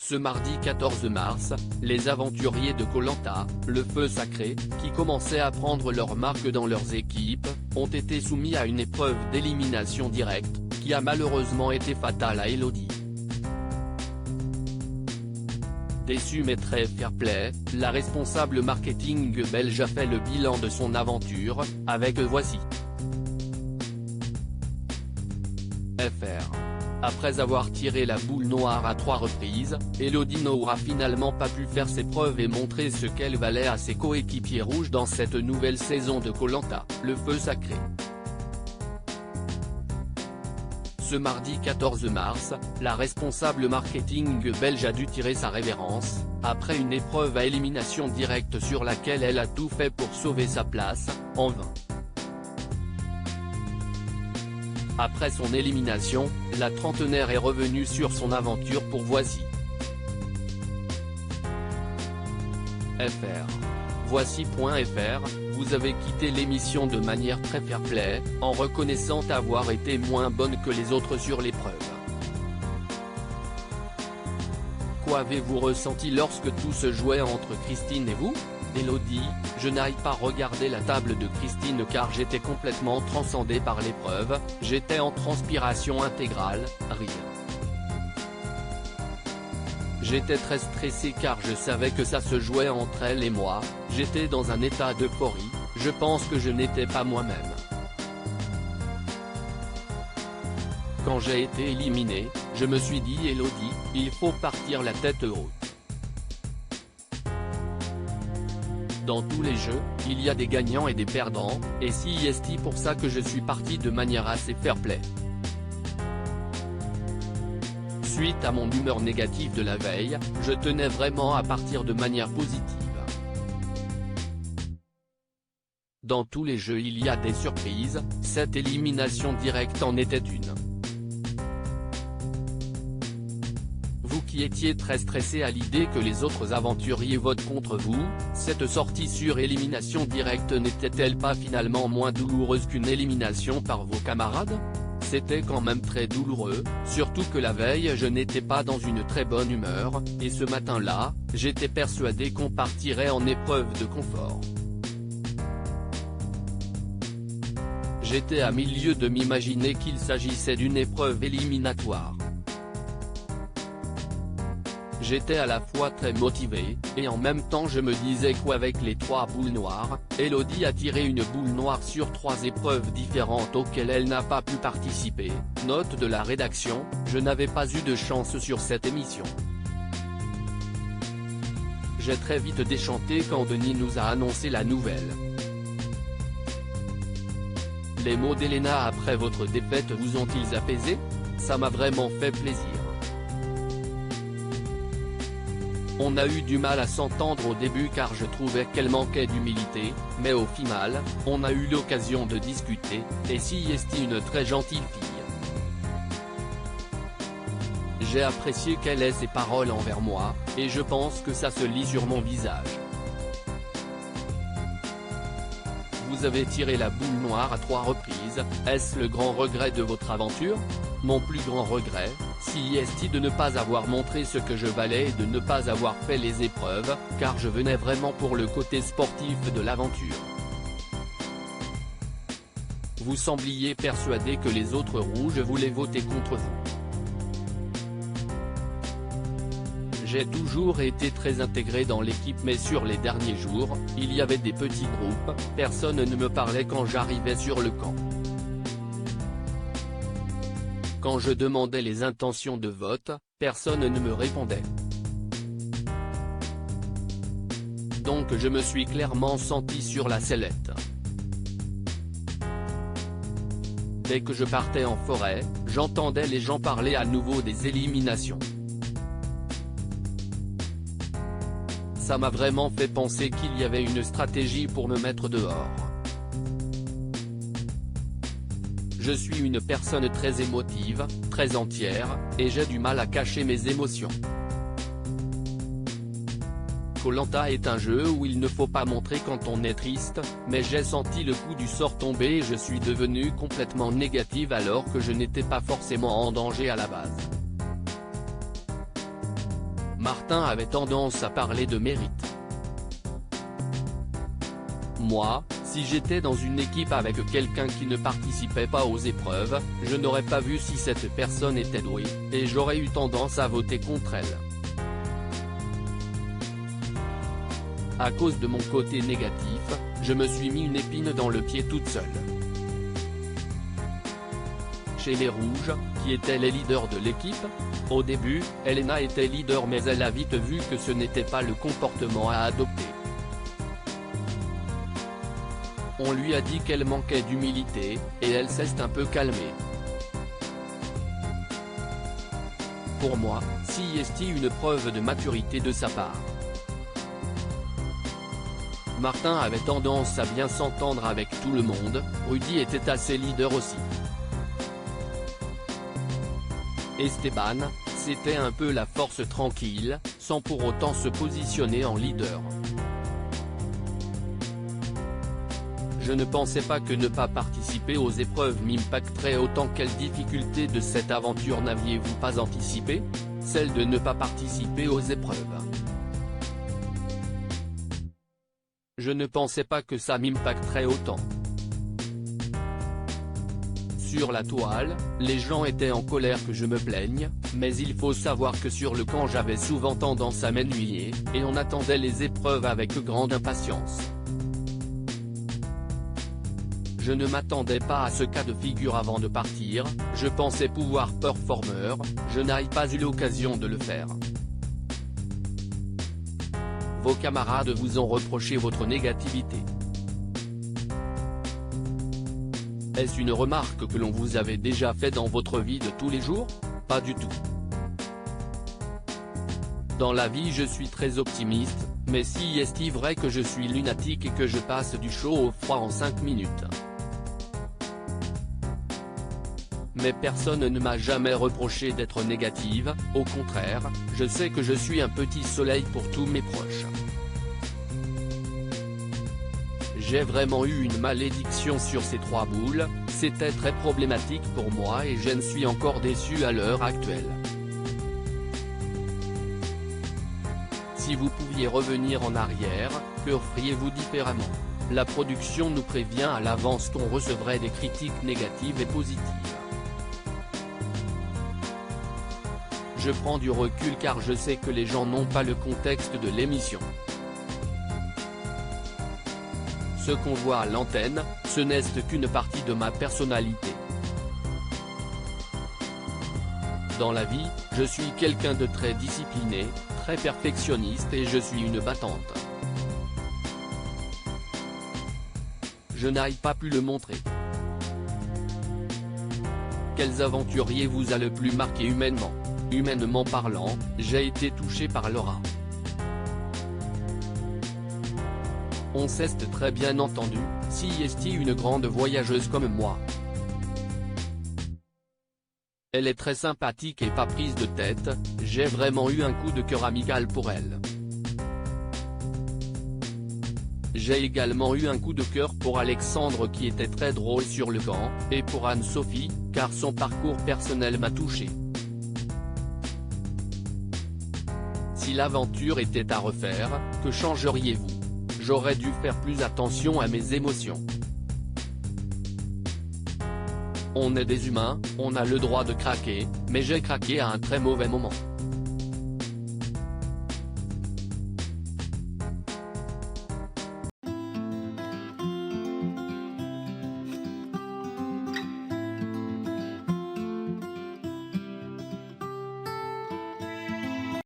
Ce mardi 14 mars, les aventuriers de Koh Lanta, le feu sacré, qui commençaient à prendre leur marque dans leurs équipes, ont été soumis à une épreuve d'élimination directe, qui a malheureusement été fatale à Elodie. Déçue mais très fair-play, la responsable marketing belge a fait le bilan de son aventure, avec Voici. FR. Après avoir tiré la boule noire à 3 reprises, Elodie n'aura finalement pas pu faire ses preuves et montrer ce qu'elle valait à ses coéquipiers rouges dans cette nouvelle saison de Koh Lanta, le feu sacré. Ce mardi 14 mars, la responsable marketing belge a dû tirer sa révérence, après une épreuve à élimination directe sur laquelle elle a tout fait pour sauver sa place, en vain. Après son élimination, la trentenaire est revenue sur son aventure pour Voici. FR. Voici.fr, vous avez quitté l'émission de manière très fair-play, en reconnaissant avoir été moins bonne que les autres sur l'épreuve. Quoi avez-vous ressenti lorsque tout se jouait entre Christine et vous ? Elodie, je n'aille pas regarder la table de Christine car j'étais complètement transcendée par l'épreuve, j'étais en transpiration intégrale, rire. J'étais très stressée car je savais que ça se jouait entre elle et moi, j'étais dans un état d'euphorie, je pense que je n'étais pas moi-même. Quand j'ai été éliminée, je me suis dit Elodie, il faut partir la tête haute. Dans tous les jeux, il y a des gagnants et des perdants, et c'est pour ça que je suis parti de manière assez fair-play. Suite à mon humeur négative de la veille, je tenais vraiment à partir de manière positive. Dans tous les jeux il y a des surprises, cette élimination directe en était une. Vous qui étiez très stressé à l'idée que les autres aventuriers votent contre vous, cette sortie sur élimination directe n'était-elle pas finalement moins douloureuse qu'une élimination par vos camarades ? C'était quand même très douloureux, surtout que la veille je n'étais pas dans une très bonne humeur, et ce matin-là, j'étais persuadé qu'on partirait en épreuve de confort. J'étais à milieu de m'imaginer qu'il s'agissait d'une épreuve éliminatoire. J'étais à la fois très motivé, et en même temps je me disais qu'avec les 3 boules noires, Elodie a tiré une boule noire sur 3 épreuves différentes auxquelles elle n'a pas pu participer. Note de la rédaction, je n'avais pas eu de chance sur cette émission. J'ai très vite déchanté quand Denis nous a annoncé la nouvelle. Les mots d'Elena après votre défaite vous ont-ils apaisé ? Ça m'a vraiment fait plaisir. On a eu du mal à s'entendre au début car je trouvais qu'elle manquait d'humilité, mais au final, on a eu l'occasion de discuter, et c'est une très gentille fille. J'ai apprécié qu'elle ait ses paroles envers moi, et je pense que ça se lit sur mon visage. Vous avez tiré la boule noire à 3 reprises, est-ce le grand regret de votre aventure ? Mon plus grand regret, c'est de ne pas avoir montré ce que je valais et de ne pas avoir fait les épreuves, car je venais vraiment pour le côté sportif de l'aventure. Vous sembliez persuadé que les autres rouges voulaient voter contre vous. J'ai toujours été très intégré dans l'équipe mais sur les derniers jours, il y avait des petits groupes, personne ne me parlait quand j'arrivais sur le camp. Quand je demandais les intentions de vote, personne ne me répondait. Donc je me suis clairement senti sur la sellette. Dès que je partais en forêt, j'entendais les gens parler à nouveau des éliminations. Ça m'a vraiment fait penser qu'il y avait une stratégie pour me mettre dehors. Je suis une personne très émotive, très entière, et j'ai du mal à cacher mes émotions. Koh Lanta est un jeu où il ne faut pas montrer quand on est triste, mais j'ai senti le coup du sort tomber et je suis devenu complètement négative alors que je n'étais pas forcément en danger à la base. Martin avait tendance à parler de mérite. Moi, si j'étais dans une équipe avec quelqu'un qui ne participait pas aux épreuves, je n'aurais pas vu si cette personne était douée, et j'aurais eu tendance à voter contre elle. À cause de mon côté négatif, je me suis mis une épine dans le pied toute seule. Chez les Rouges, qui étaient les leaders de l'équipe, au début, Elena était leader mais elle a vite vu que ce n'était pas le comportement à adopter. On lui a dit qu'elle manquait d'humilité, et elle s'est un peu calmée. Pour moi, c'est une preuve de maturité de sa part. Martin avait tendance à bien s'entendre avec tout le monde, Rudy était assez leader aussi. Esteban, c'était un peu la force tranquille, sans pour autant se positionner en leader. Je ne pensais pas que ne pas participer aux épreuves m'impacterait autant. Quelle difficulté de cette aventure n'aviez-vous pas anticipé? Celle de ne pas participer aux épreuves. Je ne pensais pas que ça m'impacterait autant. Sur la toile, les gens étaient en colère que je me plaigne, mais il faut savoir que sur le camp j'avais souvent tendance à m'ennuyer, et on attendait les épreuves avec grande impatience. Je ne m'attendais pas à ce cas de figure avant de partir, je pensais pouvoir performer, je n'ai pas eu l'occasion de le faire. Vos camarades vous ont reproché votre négativité. Est-ce une remarque que l'on vous avait déjà fait dans votre vie de tous les jours? Pas du tout. Dans la vie je suis très optimiste, mais si est-il vrai que je suis lunatique et que je passe du chaud au froid en 5 minutes. Mais personne ne m'a jamais reproché d'être négative, au contraire, je sais que je suis un petit soleil pour tous mes proches. J'ai vraiment eu une malédiction sur ces 3 boules, c'était très problématique pour moi et je ne suis encore déçu à l'heure actuelle. Si vous pouviez revenir en arrière, que feriez-vous différemment? La production nous prévient à l'avance qu'on recevrait des critiques négatives et positives. Je prends du recul car je sais que les gens n'ont pas le contexte de l'émission. Ce qu'on voit à l'antenne, ce n'est qu'une partie de ma personnalité. Dans la vie, je suis quelqu'un de très discipliné, très perfectionniste et je suis une battante. Je n'ai pas pu le montrer. Quels aventuriers vous a le plus marqué humainement? Humainement parlant, j'ai été touché par Laura. On s'est très bien entendu, si est une grande voyageuse comme moi. Elle est très sympathique et pas prise de tête, j'ai vraiment eu un coup de cœur amical pour elle. J'ai également eu un coup de cœur pour Alexandre qui était très drôle sur le camp, et pour Anne-Sophie, car son parcours personnel m'a touché. Si l'aventure était à refaire, que changeriez-vous? J'aurais dû faire plus attention à mes émotions. On est des humains, on a le droit de craquer, mais j'ai craqué à un très mauvais moment.